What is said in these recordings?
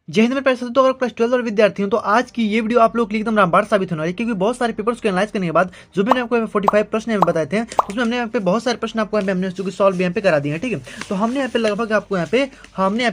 जय हिंद मेरे प्यारे साथियों। तो अगर क्लास 12 और विद्यार्थी हो तो आज की ये वीडियो आप लोग के लिए एकदम रामबाण साबित होने वाली है, क्योंकि बहुत सारे पेपर्स को एनालाइज करने के बाद जो भी मैंने आपको 45 प्रश्न यहाँ पे बताए थे, उसमें हमने यहाँ पे बहुत सारे प्रश्न आपको हमने जो कि सॉल्व यहाँ पे करा दिए हैं। ठीक है, तो हमने यहाँ पे लगभग आपको यहाँ पे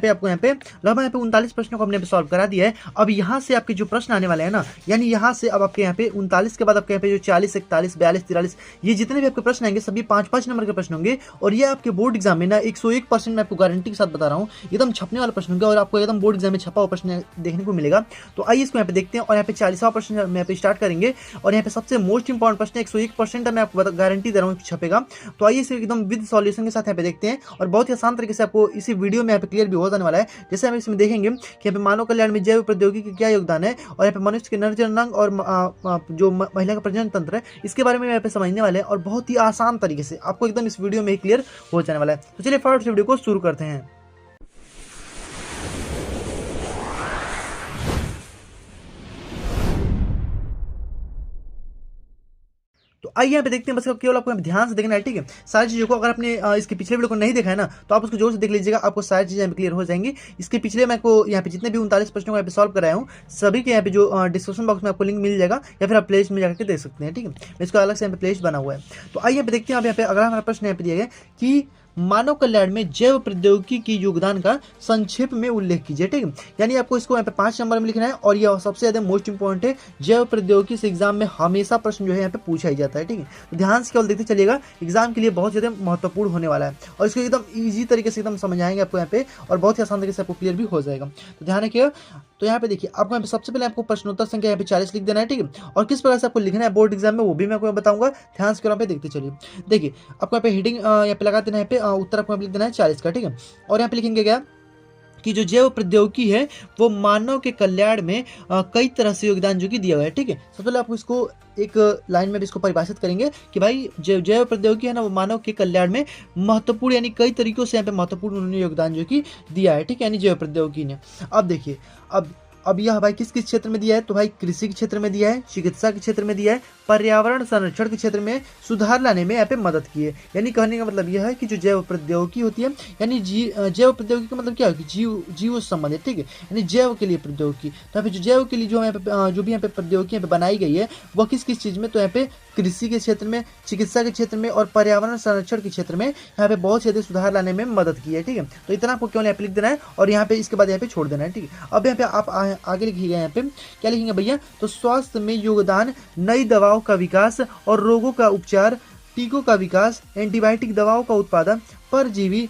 आपको यहाँ पे लगभग 39 प्रश्नों को हमने सॉल्व करा दिया है। अब यहाँ से आपके जो प्रश्न आने वाले हैं ना, यानी यहाँ से अब आपके यहाँ पे 39 के बाद आपके यहाँ पे जो 40, 41, 42, 43 ये जितने भी आपके प्रश्न आएंगे सभी 5-5 नंबर के प्रश्न होंगे। और ये आपके बोर्ड एग्जाम में ना 101% मैं आपको गारंटी के साथ बता रहा हूँ एकदम छपने वाला प्रश्न होंगे और आपको एकदम बोर्ड एग्जाम में छपा हुआ प्रश्न देखने को मिलेगा। तो आइए इसको यहाँ पे देखते हैं और यहाँ पे 40वां प्रश्न में यहाँ पे स्टार्ट करेंगे। और यहाँ पे सबसे मोस्ट इंपॉर्टेंट प्रश्न 101% मैं आपको गारंटी दे रहा हूँ छपेगा। तो आइए इसे एकदम विद सॉल्यूशन के साथ यहाँ पे देखते हैं और बहुत ही आसान तरीके से आपको इसी वीडियो में यहाँ पे क्लियर भी हो जाने वाला है। जैसे हम इसमें देखेंगे कि यहाँ पे मानव कल्याण में जैव प्रौद्योगिकी का क्या योगदान है और यहाँ पे मनुष्य के नरजनन और जो महिला का प्रजनन तंत्र है इसके बारे में यहाँ पे समझने वाले हैं और बहुत ही आसान तरीके से आपको एकदम इस वीडियो में क्लियर हो जाने वाला है। तो चलिए फटाफट से वीडियो को शुरू करते हैं। तो आइए यहाँ पे देखते हैं, बस केवल आपको ध्यान से देखना है। ठीक है, सारी चीज़ों को अगर आपने इसके पिछले वीडियो को नहीं देखा है ना तो आप उसको जोर से देख लीजिएगा, आपको सारी चीज़ें क्लियर हो जाएंगी। इसके पिछले मैं आपको यहाँ पे जितने भी 39 प्रश्नों को यहाँ पे सॉल्व कराया हूँ सभी के यहाँ पे जो डिस्क्रिप्शन बॉक्स में आपको लिंक मिल जाएगा या फिर आप प्लेलिस्ट में जाकर देख सकते हैं। ठीक है, इसको अलग से यहाँ पे प्लेलिस्ट बना हुआ है। तो आइए यहाँ पे देखते हैं। अब यहाँ पे अगला हमारा प्रश्न यहाँ पे दिया गया कि मानव कल्याण में जैव प्रौद्योगिकी की योगदान का संक्षेप में उल्लेख कीजिए। ठीक है, यानी आपको इसको यहाँ पे 5 नंबर में लिखना है और यह सबसे ज्यादा मोस्ट इंपॉर्टेंट है। जैव प्रौद्योगिकी से एग्जाम में हमेशा प्रश्न जो है यहाँ पे पूछा ही जाता है। ठीक है, तो ध्यान से केवल देखते चलिएगा, एग्जाम के लिए बहुत ज्यादा महत्वपूर्ण होने वाला है और इसको एकदम ईजी तरीके से एकदम समझाएंगे आपको यहाँ पे और बहुत ही आसान तरीके से आपको क्लियर भी हो जाएगा। तो ध्यान रखिएगा। तो यहाँ पे देखिए, आपको यहाँ पे सबसे पहले आपको प्रश्नोत्तर संख्या यहाँ पे 40 लिख देना है। ठीक है, और किस प्रकार से आपको लिखना है बोर्ड एग्जाम में वो भी मैं आपको बताऊंगा। ध्यान से यहाँ पे देखते चलिए। देखिए, आपको यहाँ पे हेडिंग यहाँ पे लगा देना है, यहाँ पे उत्तर आपको लिख देना है 40 का। ठीक है, और यहाँ पे लिखेंगे क्या कि जो जैव प्रौद्योगिकी है वो मानव के कल्याण में कई तरह से योगदान जो कि दिया गया है। ठीक है, सबसे पहले आपको इसको एक लाइन में भी इसको परिभाषित करेंगे कि भाई जैव प्रौद्योगिकी है ना वो मानव के कल्याण में महत्वपूर्ण यानी कई तरीकों से यहाँ पे महत्वपूर्ण उन्होंने योगदान जो कि दिया है। ठीक है, यानी जैव प्रौद्योगिकी ने। अब देखिए, अब यह भाई किस किस क्षेत्र में दिया है, तो भाई कृषि के क्षेत्र में दिया है, चिकित्सा के क्षेत्र में दिया है, पर्यावरण संरक्षण के क्षेत्र में सुधार लाने में यहाँ पे मदद की है। यानी कहने का मतलब यह है कि जो जैव प्रौद्योगिकी होती है यानी जैव प्रौद्योगिकी का मतलब क्या है कि जीव से संबंधित। ठीक है, यानी जैव के लिए प्रौद्योगिकी। तो यहाँ पे जो जैव के लिए जो भी यहाँ पे प्रौद्योगिकी यहाँ पे बनाई गई है वह किस किस चीज़ में, तो यहाँ पे कृषि के क्षेत्र में, चिकित्सा के क्षेत्र में और पर्यावरण संरक्षण के क्षेत्र में यहाँ पे बहुत ज्यादा सुधार लाने में मदद की है। ठीक है, तो इतना आपको केवल यहाँ पे लिख देना है और यहाँ पे इसके बाद यहाँ पे छोड़ देना है। ठीक है, अब यहाँ पे आप आगे लिखिएगा, यहाँ पे क्या लिखेंगे भैया, तो स्वास्थ्य में योगदान, नई दवाओं का विकास और रोगों का उपचार, टीकों का विकास, एंटीबायोटिक दवाओं का उत्पादन, परजीवी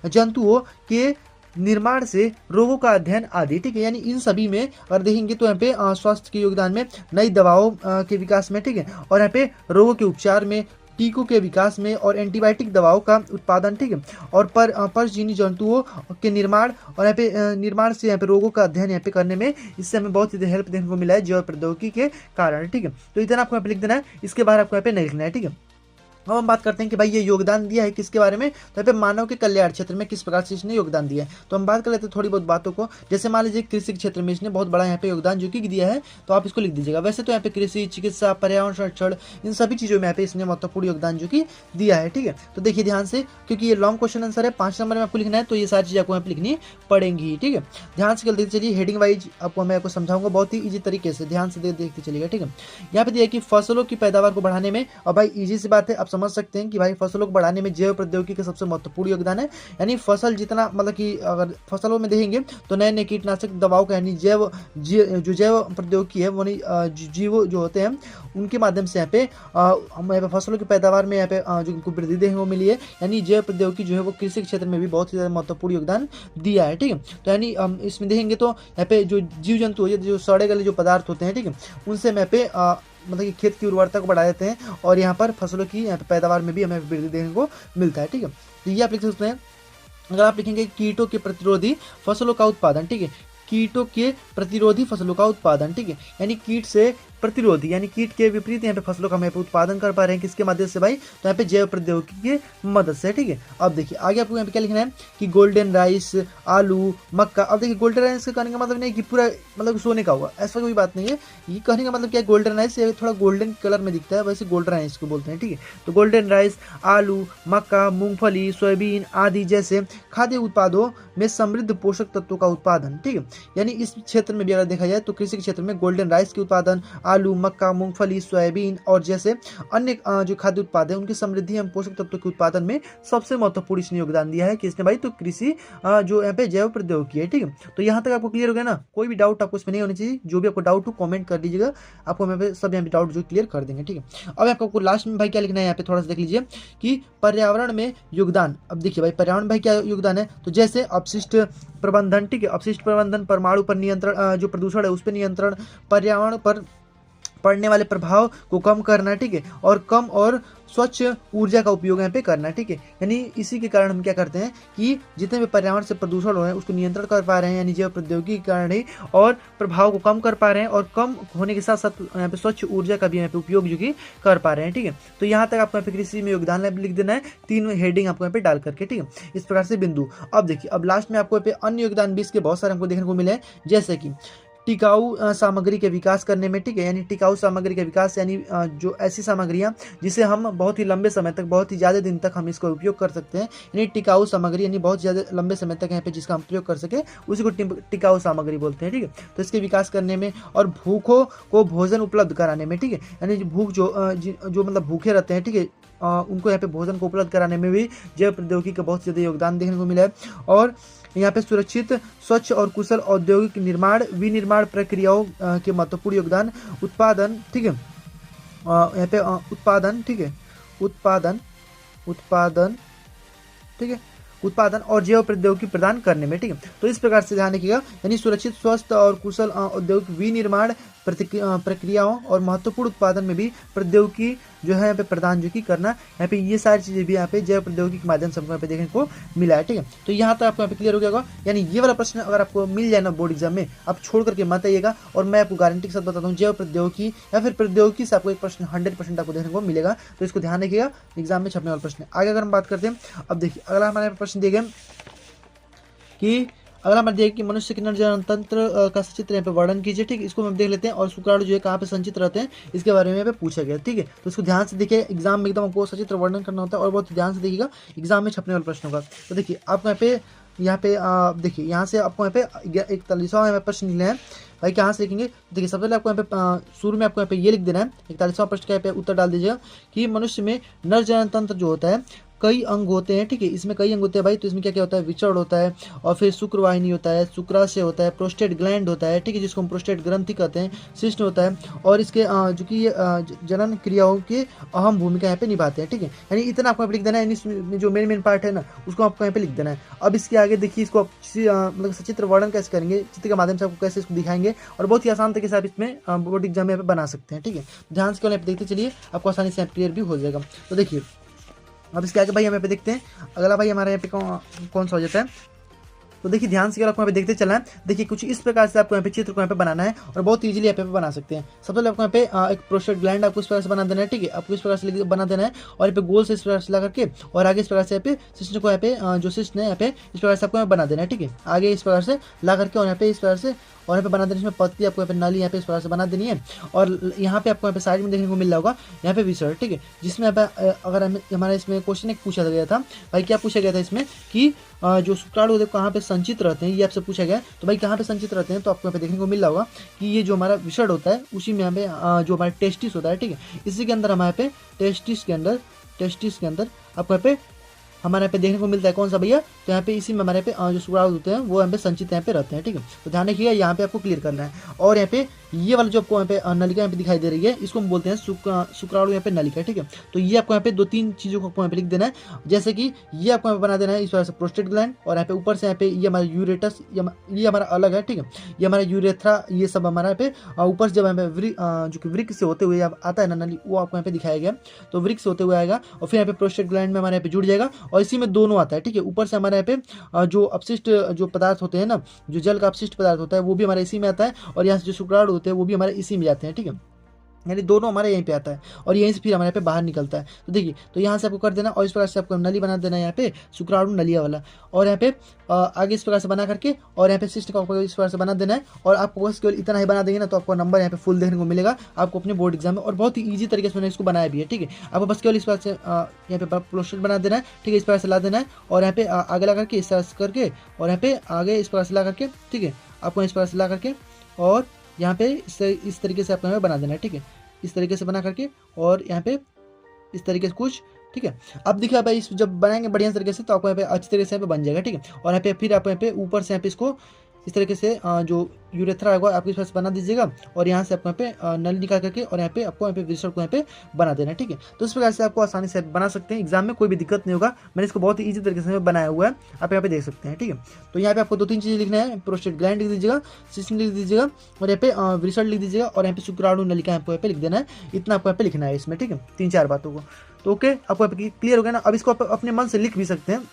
जंतुओं के निर्माण से रोगों का अध्ययन आदि। ठीक है, यानी इन सभी में अगर देखेंगे तो यहाँ पे स्वास्थ्य के योगदान में, नई दवाओं के विकास में, ठीक है, और यहाँ पे रोगों के उपचार में, टीकों के विकास में और एंटीबायोटिक दवाओं का उत्पादन। ठीक है, और परजीवी जंतुओं के निर्माण और यहाँ पे निर्माण से यहाँ पे रोगों का अध्ययन यहाँ पे करने में इससे हमें बहुत ज़्यादा हेल्प देखने को मिला है जैव प्रौद्योगिकी के कारण। ठीक है, तो इतना आपको यहाँ पे लिख देना है, इसके बारे आपको यहाँ पे नहीं लिखना है। ठीक है, अब हम बात करते हैं कि भाई ये योगदान दिया है किसके बारे में, तो यहाँ पे मानव के कल्याण क्षेत्र में किस प्रकार से इसने योगदान दिया है। तो हम बात कर लेते हैं थोड़ी बहुत बातों को। जैसे मान लीजिए कृषि क्षेत्र में इसने बहुत बड़ा यहाँ पे योगदान जो कि दिया है, तो आप इसको लिख दीजिएगा। वैसे तो यहाँ पे कृषि, चिकित्सा, पर्यावरण संरक्षण इन सभी चीज़ों में यहाँ पे इसने महत्वपूर्ण योगदान जो कि दिया है। ठीक है, तो देखिए ध्यान से, क्योंकि ये लॉन्ग क्वेश्चन आंसर है, 5 नंबर में आपको लिखना है, तो ये सारी चीज़ आपको यहाँ पे लिखनी पड़ेंगी। ठीक है, ध्यान से देखते चलिए, हेडिंग वाइज मैं आपको समझाऊंगा बहुत ही ईजी तरीके से, ध्यान से देखते चलिएगा। ठीक है, यहाँ पे दिया कि फसलों की पैदावार को बढ़ाने में, और भाई ईजी सी बात है, आप समझ सकते हैं कि भाई फसलों को बढ़ाने में जैव प्रौद्योगिकी का सबसे महत्वपूर्ण योगदान है। यानी फसल जितना मतलब कि अगर फसलों में देखेंगे तो नए नए कीटनाशक दवाओं का यानी जो जैव प्रौद्योगिकी है वो जीव जो होते हैं उनके माध्यम से यहाँ पे हम यहाँ पे फसलों की पैदावार में यहाँ पे जो उनको वृद्धि देखने को मिली है। यानी जैव प्रौद्योगिकी जो है वो कृषि के क्षेत्र में भी बहुत ही ज़्यादा महत्वपूर्ण योगदान दिया है। ठीक है, तो यानी इसमें देखेंगे तो यहाँ पे जो जीव जंतु जो सड़े गले जो पदार्थ होते हैं, ठीक है, उनसे यहाँ पे मतलब कि खेत की उर्वरता को बढ़ा देते हैं और यहाँ पर फसलों की यहाँ पे पैदावार में भी हमें वृद्धि देखने को मिलता है। ठीक है, तो ये आप लिख सकते हैं। अगर आप लिखेंगे कीटों के प्रतिरोधी फसलों का उत्पादन, ठीक है, कीटों के प्रतिरोधी फसलों का उत्पादन, ठीक है, यानी कीट से प्रतिरोधी यानी कीट के विपरीत यहाँ पे फसलों का हम यहाँ पे उत्पादन कर पा रहे हैं किसके माध्यम से भाई, तो यहाँ पे जैव प्रौद्योगिकी की मदद से, ठीक है। अब देखिए आगे आपको यहाँ पे क्या लिखना है कि गोल्डन राइस, आलू, मक्का। अब देखिए गोल्डन राइस का कहने का मतलब नहीं कि पूरा मतलब सोने का होगा, ऐसा कोई बात नहीं है। ये कहने का मतलब क्या है, गोल्डन राइस थोड़ा गोल्डन कलर में दिखता है, वैसे गोल्डन राइस को बोलते हैं, ठीक है। तो गोल्डन राइस, आलू, मक्का, मूंगफली, सोयाबीन आदि जैसे खाद्य उत्पादों में समृद्ध पोषक तत्वों का उत्पादन, ठीक है। यानी इस क्षेत्र में भी अगर देखा जाए तो कृषि के क्षेत्र में गोल्डन राइस के उत्पादन, आलू, मक्का, मूंगफली, सोयाबीन और जैसे अन्य जो खाद्य उत्पाद है उनकी समृद्धि एवं पोषक तत्वों के उत्पादन में सबसे महत्वपूर्ण इसने योगदान दिया है। किसने भाई, तो कृषि जो यहाँ पे जैव प्रौद्योगिकी है, ठीक है। तो यहाँ तक आपको क्लियर हो गया ना, कोई भी डाउट आपको इसमें नहीं होनी चाहिए। जो भी आपको डाउट हो कमेंट कर दीजिएगा, आपको यहाँ पे सब यहाँ पे डाउट जो क्लियर कर देंगे, ठीक है। अब आपको लास्ट में भाई क्या लिखना है, यहाँ पे थोड़ा सा देख लीजिए कि पर्यावरण में योगदान। अब देखिए भाई पर्यावरण भाई क्या योगदान है, तो जैसे अपशिष्ट प्रबंधन, ठीक है, अपशिष्ट प्रबंधन, परमाणु पर नियंत्रण, जो प्रदूषण है उस पर नियंत्रण, पर्यावरण पर पड़ने वाले प्रभाव को कम करना, ठीक है, और कम और स्वच्छ ऊर्जा का उपयोग यहाँ पे करना, ठीक है। यानी इसी के कारण हम क्या करते हैं कि जितने भी पर्यावरण से प्रदूषण हो रहे हैं उसको नियंत्रण कर पा रहे हैं, यानी जैव प्रौद्योगिकी के कारण ही, और प्रभाव को कम कर पा रहे हैं, और कम होने के साथ साथ यहाँ पे स्वच्छ ऊर्जा का भी यहाँ पे उपयोग जो कि कर पा रहे हैं, ठीक है। तो यहाँ तक आपको यहाँ पे कृषि में योगदान लिख देना है, 3 हेडिंग आपको यहाँ पे डाल करके, ठीक है, इस प्रकार से बिंदु। अब देखिए अब लास्ट में आपको यहाँ पे अन्य योगदान भी इसके बहुत सारे हमको देखने को मिले हैं, जैसे कि टिकाऊ सामग्री के विकास करने में, ठीक है। यानी टिकाऊ सामग्री के विकास यानी जो ऐसी सामग्रियां जिसे हम बहुत ही लंबे समय तक, बहुत ही ज़्यादा दिन तक हम इसका उपयोग कर सकते हैं, यानी टिकाऊ सामग्री, यानी बहुत ज़्यादा लंबे समय तक यहाँ पे जिसका हम प्रयोग कर सके उसी को टिकाऊ सामग्री बोलते हैं, ठीक है। तो इसके विकास करने में और भूखों को भोजन उपलब्ध कराने में, ठीक है, यानी भूख जो मतलब भूखे रहते हैं, ठीक है, उनको यहाँ पे भोजन को उपलब्ध कराने में भी जैव प्रौद्योगिकी का बहुत ज़्यादा योगदान देखने को मिला है। और यहाँ पे सुरक्षित, स्वच्छ और कुशल औद्योगिक निर्माण, विनिर्माण प्रक्रियाओं के महत्वपूर्ण योगदान, उत्पादन, ठीक है, यहाँ पे उत्पादन, ठीक है, उत्पादन, ठीक है, उत्पादन और जैव प्रौद्योगिकी प्रदान करने में, ठीक है। तो इस प्रकार से ध्यान रखिएगा, यानी सुरक्षित, स्वस्थ और कुशल औद्योगिक विनिर्माण प्रक्रियाओं और महत्वपूर्ण उत्पादन में भी प्रौद्योगिकी जो है यहाँ पे प्रदान जो कि करना, यहाँ पे ये सारी चीजें भी यहाँ पे जैव प्रौद्योगिकी के माध्यम से हमको यहाँ पे देखने को मिला है, ठीक है। तो यहाँ तक आपको यहाँ पे क्लियर हो गया होगा। यानी ये वाला प्रश्न अगर आपको मिल जाए ना बोर्ड एग्जाम में, आप छोड़ करके मत आइएगा, और मैं आपको गारंटी के साथ बताता हूँ जैव प्रौद्योगिकी या फिर प्रौद्योगिकी से आपको एक प्रश्न 100% आपको देखने को मिलेगा। तो इसको ध्यान रखिएगा, एग्जाम में छपने वाला प्रश्न। आगे अगर हम बात करते हैं, अब देखिए अगला हमारे प्रश्न दिए गए कि अगला हमारे देखिए कि मनुष्य के नर तंत्र का सचित्र यहाँ पे वर्णन कीजिए, ठीक है। इसको हम देख लेते हैं। और शुक्राणु जो है कहाँ पे संचित रहते हैं इसके बारे में यहाँ पे पूछा गया, ठीक है। तो इसको ध्यान से देखिए, एग्जाम में एकदम आपको सचित्र वर्णन करना होता है और बहुत ध्यान से देखिएगा एग्जाम में छपने वाले प्रश्नों का। तो देखिए आपको यहाँ पे देखिए यहाँ से आपको यहाँ पे 41वां प्रश्न लिखना है भाई। कहाँ से लिखेंगे, देखिए सबसे पहले आपको यहाँ पे शुरू में आपको यहाँ पे ये लिख देना है, 41वां प्रश्न का यहाँ पे उत्तर डाल दीजिएगा कि मनुष्य में नर जननतंत्र जो होता है कई अंग होते हैं, ठीक है। इसमें कई अंग होते हैं भाई। तो इसमें क्या क्या होता है, विचरण होता है, और फिर शुक्रवाहिनी होता है, शुक्राशय होता है, प्रोस्टेट ग्लैंड होता है, ठीक है, जिसको हम प्रोस्टेट ग्रंथि कहते हैं, शिश्न होता है, और इसके जो कि जनन क्रियाओं की अहम भूमिका यहाँ पे निभाते हैं, ठीक है। यानी इतना आपको लिख देना है, यानी जो मेन पार्ट है ना उसको आपको यहाँ पे लिख देना है। अब इसके आगे देखिए इसको आप मतलब सचित्र वर्णन कैसे करेंगे, चित्र के माध्यम से आपको कैसे इसको दिखाएंगे, और बहुत ही आसान तरीके से आप इसमें बोर्ड एग्जाम में यहाँ पे बना सकते हैं, ठीक है। ध्यान से केवल देखते चलिए, आपको आसानी से क्लियर भी हो जाएगा। तो देखिए अब इसके आगे भाई हम यहाँ पे देखते हैं अगला भाई हमारे यहाँ पे कौन सा हो जाता है। तो देखिए ध्यान से आपको यहाँ पे देखते चलना है। देखिए कुछ इस प्रकार से आपको यहाँ पे चित्र को यहाँ पे बनाना है और बहुत इजीली यहाँ पे बना सकते हैं। सबसे पहले आपको यहाँ पे एक प्रोस्टेट ग्लैंड आपको इस प्रकार से बना देना है, ठीक है। आपको इस प्रकार से बना देना है और यहाँ पे गोल से इस प्रकार से ला करके और आगे इस प्रकार से यहाँ पे सिस्टम को यहाँ पे जो सिस्टम है यहाँ पे इस प्रकार से आपको यहाँ बना देना है, ठीक है। आगे इस प्रकार से ला करके और यहाँ पे इस प्रकार से और यहाँ पे बना देना, इसमें पत्ती आपको यहाँ पे नाली यहाँ पे इस प्रकार से बना देनी है। और यहाँ पे आपको यहाँ पे साइड में देखने को मिल रहा होगा यहाँ पे विसर्ग, ठीक है, जिसमें यहाँ पे अगर हमारा इसमें क्वेश्चन एक पूछा गया था भाई, क्या पूछा गया था इसमें कि जो शुक्राणु होते हैं कहाँ पे संचित रहते हैं, ये आपसे पूछा गया। तो भाई कहाँ पे संचित रहते हैं, तो आपको यहाँ पे देखने को मिल रहा होगा कि ये जो हमारा विसर्ग होता है उसी में यहाँ पे जो हमारा टेस्टिस होता है, ठीक है, इसी के अंदर हमारे पे टेस्टिस के अंदर आपको यहाँ पे हमारे यहाँ पे देखने को मिलता है कौन सा भैया, तो यहाँ पे इसी में हमारे पे जो शुक्राणु होते हैं वो यहाँ पे संचित यहाँ पे रहते हैं, ठीक है। तो ध्यान रखिएगा, यहाँ पे आपको क्लियर करना है। और यहाँ पे ये वाला जो आपको यहाँ पे नलिका यहाँ पे दिखाई दे रही है इसको हम बोलते हैं शुक्राणु यहाँ पे नलिका, ठीक है। तो ये आपको यहाँ पे 2-3 चीज़ों को आपको यहाँ पे लिख देना है, जैसे कि ये आपको यहाँ पे बना देना है इस तरह से प्रोस्टेट ग्लैंड, और यहाँ पे ऊपर से यहाँ पे ये हमारा यूरेटस, ये हमारा अलग है, ठीक है, ये हमारा यूरेथ्रा, ये सब हमारा यहाँ पे ऊपर से जब यहाँ पे जो कि वृक्क से होते हुए आता है ना नली, वो आपको यहाँ पे दिखाया गया। तो वृक्क से होते हुए आएगा और फिर यहाँ पे प्रोस्टेट ग्लैंड में हमारे यहाँ पे जुड़ जाएगा और इसी में दोनों आता है, ठीक है। ऊपर से हमारे यहाँ पे जो अपशिष्ट जो पदार्थ होते हैं ना, जो जल का अपशिष्ट पदार्थ होता है वो भी हमारे इसी में आता है, और यहाँ से जो शुक्राणु होते हैं वो भी हमारे इसी में जाते हैं, ठीक है। यानी दोनों हमारे यहीं पे आता है और यहीं से फिर हमारे यहाँ पे बाहर निकलता है। तो देखिए, तो यहाँ से आपको कर देना और इस प्रकार से आपको नली बना देना है यहाँ पे शुक्राणु नलिया वाला, और यहाँ पे आगे इस प्रकार से बना करके और यहाँ पे सिस्ट का आपको इस प्रकार से बना देना है। और आपको बस केवल इतना ही बना देंगे ना तो आपको नंबर यहाँ पे फुल देखने को मिलेगा आपको अपने बोर्ड एग्जाम में, और बहुत ही ईजी तरीके से मैंने इसको बनाया भी है। ठीक है, आपको बस केवल इस प्रकार से यहाँ पे पोस्टर बना देना है। ठीक है, इस प्रकार से ला देना है और यहाँ पे आगे ला करके इस तरह से करके और यहाँ पे आगे इस प्रकार से ला करके, ठीक है, आपको इस प्रकार से ला करके और यहाँ पे इस तरीके से आपको यहाँ पे बना देना है। ठीक है, इस तरीके से बना करके और यहाँ पे इस तरीके से कुछ, ठीक है। अब देखिए भाई, इस जब बनाएंगे बढ़िया तरीके से तो आपको यहाँ पे अच्छी तरीके से यहाँ पे बन जाएगा। ठीक है, और यहाँ पे फिर आप यहाँ पे ऊपर से यहाँ पे इसको इस तरीके से जो यूरेथ्रा होगा आपको इस तरह से बना दीजिएगा और यहाँ से आपको यहाँ पे नल निकाल करके और यहाँ पे आपको यहाँ पे विजर को यहाँ पे बना देना है। ठीक है, तो इस प्रकार से आपको आसानी से बना सकते हैं, एग्जाम में कोई भी दिक्कत नहीं होगा। मैंने इसको बहुत ही ईजी तरीके से बनाया हुआ है, आप यहाँ पे देख सकते हैं। ठीक है, तो यहाँ पे आपको 2-3 चीज़ें लिखना है, प्रोस्टेट ग्लैंड लिख दीजिएगा, सिस्टम लिख दीजिएगा और यहाँ पे रिजल्ट लिख दीजिएगा और यहाँ पे शुक्राणु नलिका आपको यहाँ पे लिख देना है। इतना आपको यहाँ पे लिखना है इसमें। ठीक है, 3-4 बातों को। तो ओके, आपको यहाँ पे क्लियर हो गया ना। अब इसको आप अपने मन से लिख भी सकते हैं,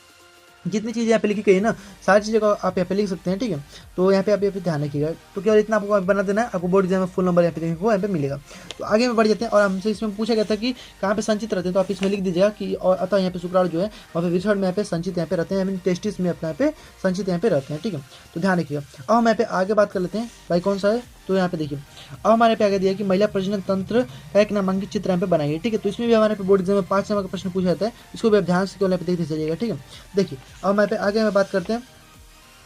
जितनी चीज़ें यहाँ पे लिखी गई है ना सारी चीज़ें को आप यहाँ पे लिख सकते हैं। ठीक है, तो यहाँ पे आप यहाँ पे ध्यान रखिएगा। तो केवल इतना आपको बना देना है, आपको बोर्ड एग्जाम में फुल नंबर यहाँ पे देखने को यहाँ पे मिलेगा। तो आगे में बढ़ जाते हैं और हमसे इसमें पूछा गया था कि कहाँ पे संचित रहते हैं, तो आप इसमें लिख दीजिएगा कि और अतः यहाँ पे शुक्राणु जो है वहाँ पे विसर्ड में यहाँ पे संचित यहाँ पे रहते हैं, टेस्टिस में अपने यहाँ पे संचित यहाँ पे रहते हैं। ठीक है, तो ध्यान रखिएगा। अब हम यहाँ पे आगे बात कर लेते हैं भाई कौन सा है, तो यहाँ पे देखिए अब हमारे पे आगे दिया कि महिला प्रजनन तंत्र का एक नामांकित चित्र यहाँ पे बनाइए। ठीक है, तो इसमें भी हमारे पे बोर्ड एग्जाम में 5 नंबर का प्रश्न पूछा जाता है, इसको भी आप ध्यान से केवल यहाँ पे देखते चलिएगा। ठीक है, देखिए अब हमारे पे आगे में बात करते हैं।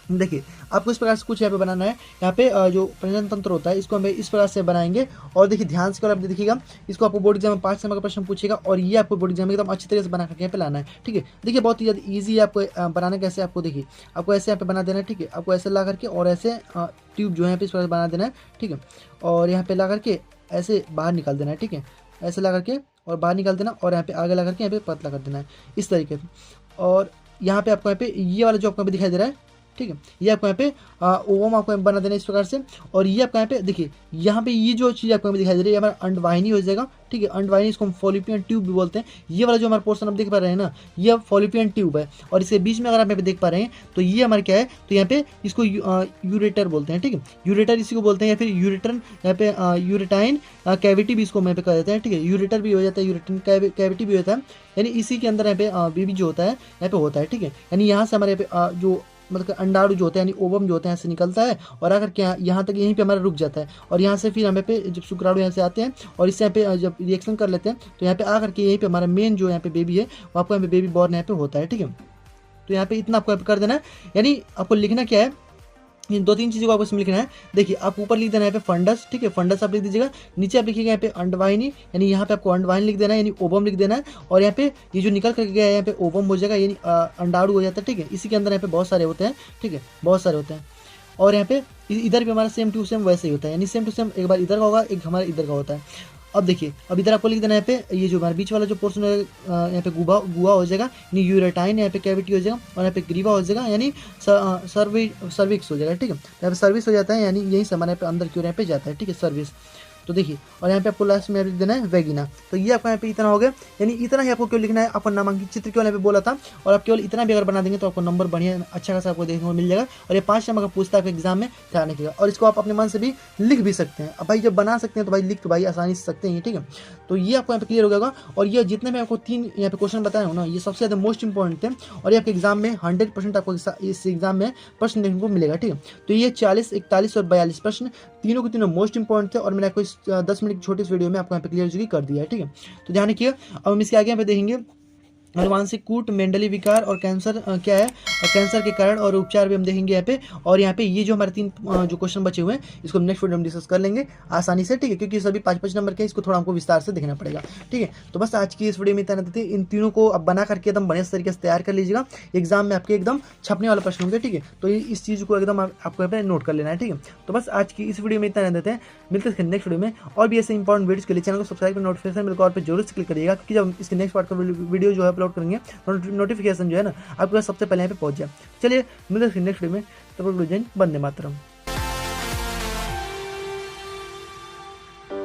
देखिए आपको इस प्रकार से कुछ यहाँ पे बनाना है, यहाँ पे जो प्रजनन तंत्र होता है इसको हम इस प्रकार से बनाएंगे। और देखिए ध्यान से आप देखिएगा, इसको आपको बोर्ड एग्जाम में 5 नंबर का प्रश्न पूछेगा और ये आपको बोर्ड एग्जाम में एकदम अच्छी तरह से बना करके यहाँ पे लाना है। ठीक है, देखिए बहुत ही ज़्यादा ईजी है आपको बनाना कैसे, आपको देखिए आपको ऐसे यहाँ पे बना देना है। ठीक है, आपको ऐसे ला करके और ऐसे ट्यूब जो है यहाँ पे इस प्रकार बना देना है। ठीक है, और यहाँ पे ला करके ऐसे बाहर निकाल देना है। ठीक है, ऐसे ला करके और बाहर निकाल देना और यहाँ पे आगे ला करके यहाँ पे पतला कर देना है इस तरीके से। और यहाँ पे आपको यहाँ पे ये वाला जो आपको यहाँ पे दिखाई दे रहा है, ठीक है, ये आपको यहाँ पे ओवम आपको बना देना इस प्रकार से। और ये आपको यहाँ पे देखिए, यहाँ पे ये जो चीज़ आपको दिखाई दे रही है हमारा अंडवाहिनी हो जाएगा। ठीक है, अंडवाहिनी इसको हम फॉलिपियन ट्यूब भी बोलते हैं। ये वाला जो हमारा पोर्शन आप देख पा रहे हैं ना, ये फॉलिपियन ट्यूब है और इसके बीच में अगर आप यहाँ पे देख पा रहे हैं तो ये हमारे क्या है, तो यहाँ पे इसको यूरेटर बोलते हैं। ठीक है, यूरेटर इसी को बोलते हैं या फिर यूरेटन, यहाँ पे यूरेटाइन कैविटी भी इसको यहाँ पे कह देते हैं। ठीक है, यूरेटर भी हो जाता है, यूरेटन कैविटी भी होता है, यानी इसी के अंदर यहाँ पे बेबी जो होता है यहाँ पे होता है। ठीक है, यानी यहाँ से हमारे यहाँ पे जो मतलब अंडाणु जो होता है यानी ओवम जो होता है यहाँ से निकलता है और आकर क्या यहाँ तक यहीं पे हमारा रुक जाता है। और यहाँ से फिर हमें पे जब शुक्राणु यहाँ से आते हैं और इससे यहाँ पे जब रिएक्शन कर लेते हैं तो यहाँ पे आकर के यहीं पे हमारा मेन जो यहाँ पे बेबी है वो आपको यहाँ पे बेबी बॉर्न यहाँ पे होता है। ठीक है, तो यहाँ पे इतना आपको यहाँ पे कर देना है, यानी आपको लिखना क्या है, इन 2-3 चीज़ों को आपको इसमें लिखना है। देखिए आप ऊपर लिख देना है यहाँ पे फंडस। ठीक है, फंडस आप लिख दीजिएगा, नीचे आप लिखिएगा यहाँ पे अंडवाहिनी, यानी यहाँ पे आपको अंडवाहिनी लिख देना है, यानी ओवम लिख देना है। और यहाँ पे ये जो निकल करके गया है यहाँ पे ओवम हो जाएगा, यानी अंडाणु हो जाता है। ठीक है, इसी के अंदर यहाँ पे बहुत सारे होते हैं। ठीक है, बहुत सारे होते हैं। और यहाँ पे इधर भी हमारा सेम टू सेम वैसे ही होता है, यानी सेम टू सेम एक बार इधर का होगा, एक हमारा इधर का होता है। अब देखिए, अब इधर आपको लिख देना है यहाँ पे ये जो हमारे बीच वाला जो पोर्शन है यहाँ पे गुआ हो जाएगा, यानी यूरेटाइन यहाँ पे कैविटी हो जाएगा और यहाँ पे ग्रीवा हो जाएगा, यानी सर्विक्स हो जाएगा। ठीक है, यहाँ पे सर्विस हो जाता है, यानी यही से हमारे यहाँ पे अंदर क्यों यहाँ पे जाता है। ठीक है, सर्विस। तो देखिए, और यहाँ पे आपको लास्ट में लिख देना है वेगिना। तो ये आपको यहाँ पे इतना हो गया, यानी इतना ही आपको क्यों लिखना है, आपको नामांकित चित्र क्यों यहाँ पे बोला था। और आप केवल इतना भी अगर बना देंगे तो आपको नंबर बढ़िया अच्छा खासा आपको देखने को मिल जाएगा। और ये 5 नंबर का पूछता है एग्जाम में, ध्यान रखिएगा। और इसको आप अपने मन से भी लिख भी सकते हैं। अब भाई जब बना सकते हैं तो भाई लिख तो भाई आसानी से सकते हैं। ठीक है, तो ये आपको यहाँ पे क्लियर हो जाएगा। और ये जितने मैं आपको 3 यहाँ पे क्वेश्चन बताया हूँ ना, ये सबसे ज़्यादा मोस्ट इंपॉर्टेंट थे और ये आपके एग्जाम में 100% आपको इस एग्जाम में प्रश्न देखने को मिलेगा। ठीक है, तो ये 40, 41 और 42 प्रश्न तीनों के तीनों मोस्ट इंपॉर्टेंट थे और मैंने आपको इस 10 मिनट की छोटी इस वीडियो में आपको यहाँ पे क्लियर कर दिया है। ठीक है, तो ध्यान रखिए। अब हम इसके आगे यहाँ पे देखेंगे अनुवांशिक कूट, मेंडली विकार और कैंसर क्या है, और कैंसर के कारण और उपचार भी हम देखेंगे यहाँ पे। और यहाँ पे ये जो हमारे 3 जो क्वेश्चन बचे हुए हैं इसको हम नेक्स्ट वीडियो में डिस्कस कर लेंगे आसानी से। ठीक है, क्योंकि सभी 5-5 नंबर के, इसको थोड़ा हमको विस्तार से देखना पड़ेगा। ठीक है, तो बस आज की इस वीडियो में इतना देते हैं। इन तीनों को अब बना करके एकदम बढ़िया तरीके से तैयार कर लीजिएगा, एग्जाम में आपके एकदम छपने वाला प्रश्न होंगे। ठीक है, तो इस चीज़ को एकदम आपको यहाँ पे नोट कर लेना है। ठीक है, तो बस आज की इस वीडियो में इतना देते हैं, मिलते हैं नेक्स्ट वीडियो में। और भी ऐसे इंपॉर्टेंट वीडियोस के लिए चैनल को सब्सक्राइब कर नोटिफिकेशन बिल कॉल पर जरूर से क्लिक करिएगा, क्योंकि जब इसके नेक्स्ट पार्ट का वीडियो जो है अपलोड करेंगे नोटिफिकेशन जो है ना आपके पास सबसे पहले यहाँ पे पहुंच जाए। चलिए मिलते हैं नेक्स्ट वीडियो में, तब तक वंदे मातरम।